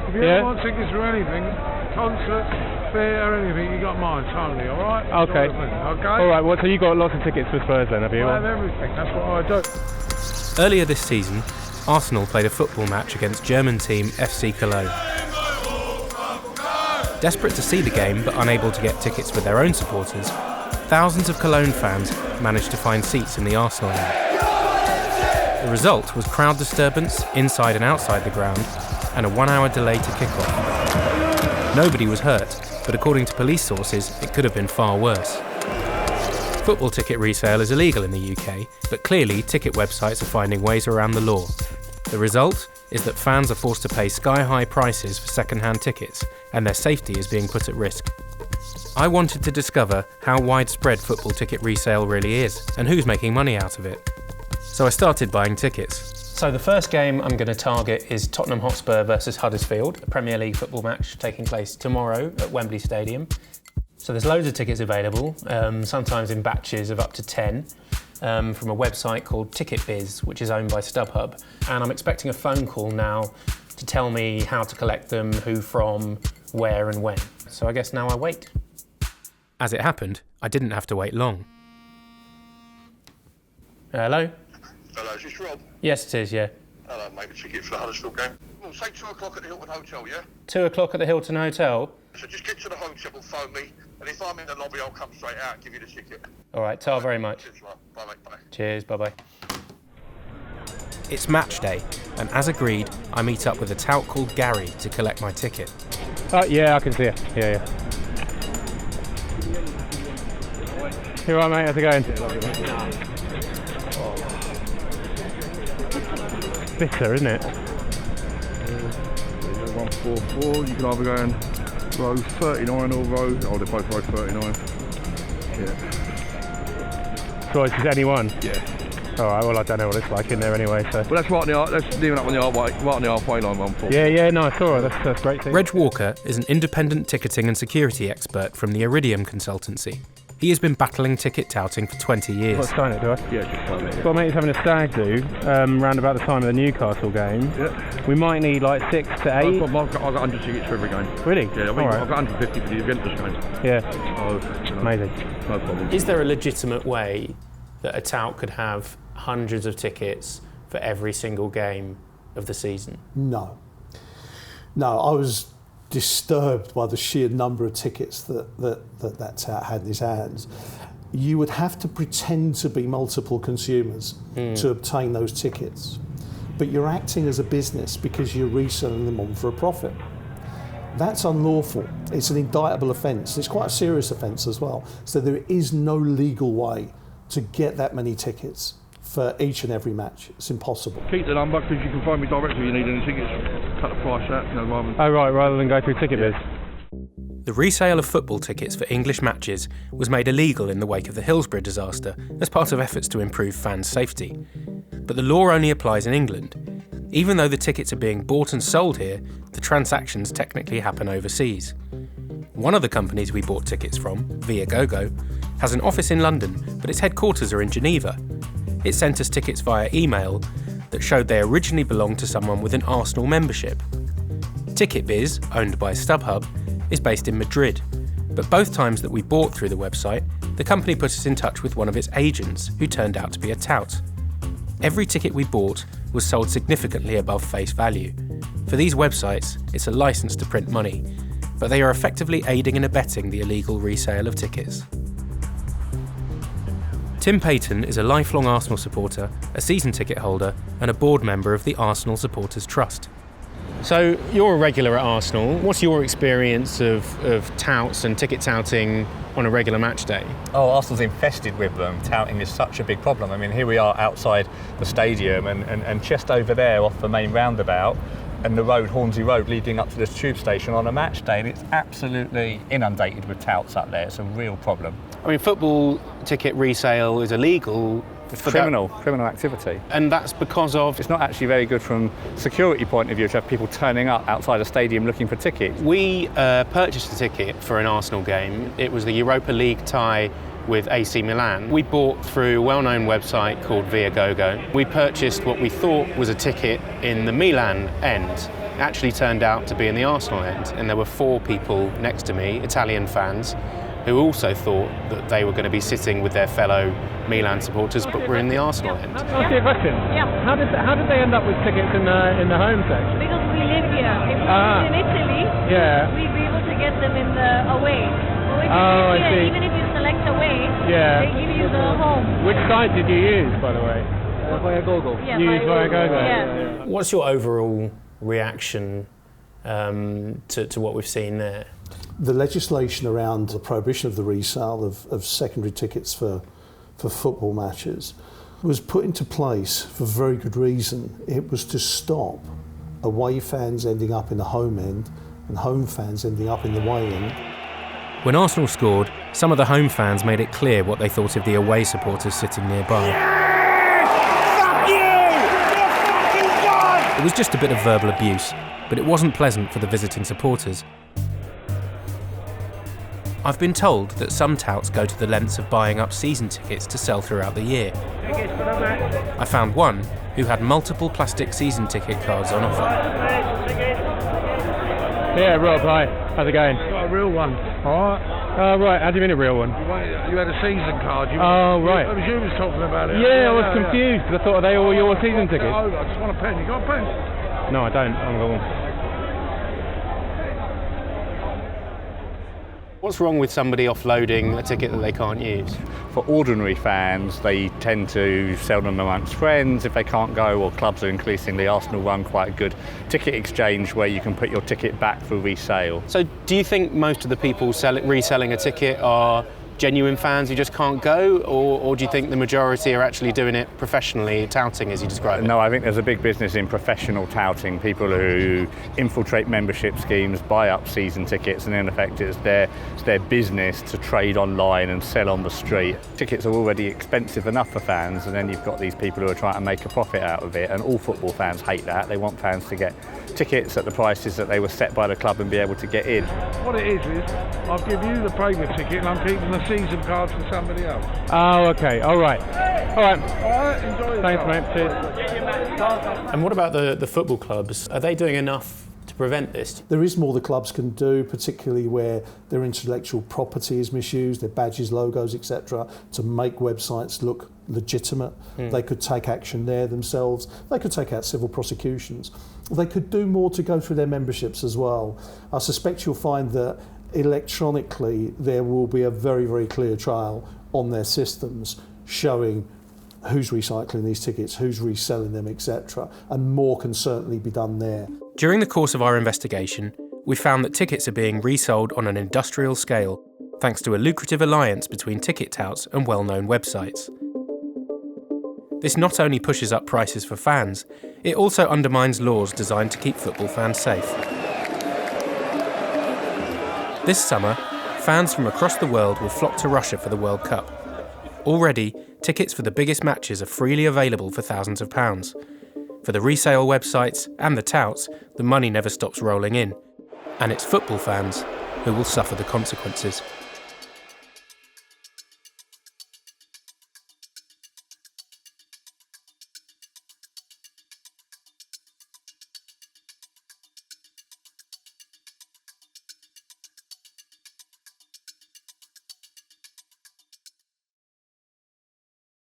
If you ever want tickets for anything, concert, theatre, anything, you got mine, totally, alright? Okay. Alright, well, so you got lots of tickets for Spurs then, have you? I have everything, that's what I do. Earlier this season, Arsenal played a football match against German team FC Cologne. Desperate to see the game but unable to get tickets with their own supporters, thousands of Cologne fans managed to find seats in the Arsenal end. The result was crowd disturbance inside and outside the ground and a 1-hour delay to kick-off. Nobody was hurt, but according to police sources, it could have been far worse. Football ticket resale is illegal in the UK, but clearly ticket websites are finding ways around the law. The result is that fans are forced to pay sky-high prices for second-hand tickets, and their safety is being put at risk. I wanted to discover how widespread football ticket resale really is, and who's making money out of it. So I started buying tickets. So the first game I'm going to target is Tottenham Hotspur versus Huddersfield, a Premier League football match taking place tomorrow at Wembley Stadium. So there's loads of tickets available, sometimes in batches of up to 10. From a website called TicketBiz, which is owned by StubHub. And I'm expecting a phone call now to tell me how to collect them, who from, where and when. So I guess now I wait. As it happened, I didn't have to wait long. Hello? Hello, is this Rob? Yes, it is, yeah. Hello, mate, a ticket for the Huddersfield game. Well, say 2 o'clock at the Hilton Hotel, yeah? 2 o'clock at the Hilton Hotel? So just get to the hotel and phone me, and if I'm in the lobby, I'll come straight out and give you the ticket. All right, ta very much. Cheers, Rob. Bye, mate, bye. Cheers, bye-bye. It's match day, and as agreed, I meet up with a tout called Gary to collect my ticket. Yeah, I can see it. Yeah. You all right, mate? How's it going? Bitter, isn't it? 144, you can either go in row 39 or row, they're both row 39. Yeah. So it's just any one? Yeah. Alright, well I don't know what it's like in there anyway, so... Well, that's right on that's leaving up on the halfway, right on the halfway line, 144. Yeah, no, it's alright, that's great. Reg Walker is an independent ticketing and security expert from the Iridium consultancy. He has been battling ticket touting for 20 years. What, sign it, do I? Yeah, just sign it. Well, mate's having a stag do round about the time of the Newcastle game. Yeah. We might need like 6 to 8. I've got 100 tickets for every game. Really? Yeah, I've got 150 for the Juventus game. Yeah. Amazing. No problem. Is there a legitimate way that a tout could have hundreds of tickets for every single game of the season? No, I was disturbed by the sheer number of tickets that tout had in his hands. You would have to pretend to be multiple consumers to obtain those tickets, but you're acting as a business because you're reselling them on for a profit. That's unlawful. It's an indictable offence. It's quite a serious offence as well. So there is no legal way to get that many tickets for each and every match. It's impossible. Keep the number because you can find me directly if you need any tickets. Cut the price out, rather than... Oh right, rather than go through TicketBiz. The resale of football tickets for English matches was made illegal in the wake of the Hillsborough disaster as part of efforts to improve fans' safety. But the law only applies in England. Even though the tickets are being bought and sold here, the transactions technically happen overseas. One of the companies we bought tickets from, Viagogo, has an office in London, but its headquarters are in Geneva. It sent us tickets via email that showed they originally belonged to someone with an Arsenal membership. TicketBiz, owned by StubHub, is based in Madrid, but both times that we bought through the website, the company put us in touch with one of its agents, who turned out to be a tout. Every ticket we bought was sold significantly above face value. For these websites, it's a license to print money, but they are effectively aiding and abetting the illegal resale of tickets. Tim Payton is a lifelong Arsenal supporter, a season ticket holder, and a board member of the Arsenal Supporters Trust. So you're a regular at Arsenal. What's your experience of touts and ticket touting on a regular match day? Oh, Arsenal's infested with them. Touting is such a big problem. I mean, here we are outside the stadium and just over there off the main roundabout and the road, Hornsey Road, leading up to this tube station on a match day, and it's absolutely inundated with touts up there. It's a real problem. I mean, football ticket resale is illegal. It's criminal activity. And that's because of... It's not actually very good from security point of view to have people turning up outside a stadium looking for tickets. We purchased a ticket for an Arsenal game. It was the Europa League tie with AC Milan. We bought through a well-known website called Viagogo. We purchased what we thought was a ticket in the Milan end, actually turned out to be in the Arsenal end, and there were 4 people next to me, Italian fans, who also thought that they were going to be sitting with their fellow Milan supporters, but were in the Arsenal end. Ask you a question. Yeah. How did they end up with tickets in the home section? Because we live here. If we live in Italy, Yeah. we'd be able to get them in the away. So if you Oh, live I here, see. even if you select away, Yeah. they give you the home. Which site did you use, by the way? Via Google. Yeah, You used via Google? Yeah. What's your overall reaction to what we've seen there? The legislation around the prohibition of the resale of secondary tickets for football matches was put into place for very good reason. It was to stop away fans ending up in the home end and home fans ending up in the away end. When Arsenal scored, some of the home fans made it clear what they thought of the away supporters sitting nearby. It was just a bit of verbal abuse, but it wasn't pleasant for the visiting supporters. I've been told that some touts go to the lengths of buying up season tickets to sell throughout the year. I found one who had multiple plastic season ticket cards on offer. Yeah, Rob, hi. How's it going? Got a real one. Alright. Right, how do you mean a real one? You had a season card. Oh, right. It was you was talking about it. Yeah, I was confused because I thought, are they all your season tickets? Oh, I just want a pen. You got a pen? No, I don't. I haven't got one. What's wrong with somebody offloading a ticket that they can't use? For ordinary fans, they tend to sell them amongst friends if they can't go, or clubs are increasingly. Arsenal run quite a good ticket exchange where you can put your ticket back for resale. So do you think most of the people reselling a ticket are genuine fans who just can't go, or do you think the majority are actually doing it professionally, touting as you describe it? No, I think there's a big business in professional touting, people who infiltrate membership schemes, buy up season tickets, and in effect it's their business to trade online and sell on the street. Tickets are already expensive enough for fans, and then you've got these people who are trying to make a profit out of it, and all football fans hate that. They want fans to get tickets at the prices that they were set by the club and be able to get in. What it is I'll give you the Premier ticket and I'm keeping the season card for somebody else. Oh, okay. All right. All right. Alright, enjoy yourself. Thanks, mate. Cheers. And what about the football clubs? Are they doing enough to prevent this? There is more the clubs can do, particularly where their intellectual property is misused, their badges, logos, etc., to make websites look legitimate. They could take action there themselves. They could take out civil prosecutions. They could do more to go through their memberships as well. I suspect you'll find that electronically there will be a very, very clear trail on their systems showing who's recycling these tickets, who's reselling them, etc. And more can certainly be done there. During the course of our investigation, we found that tickets are being resold on an industrial scale, thanks to a lucrative alliance between ticket touts and well-known websites. This not only pushes up prices for fans, it also undermines laws designed to keep football fans safe. This summer, fans from across the world will flock to Russia for the World Cup. Already, tickets for the biggest matches are freely available for thousands of pounds. For the resale websites and the touts, the money never stops rolling in. And it's football fans who will suffer the consequences.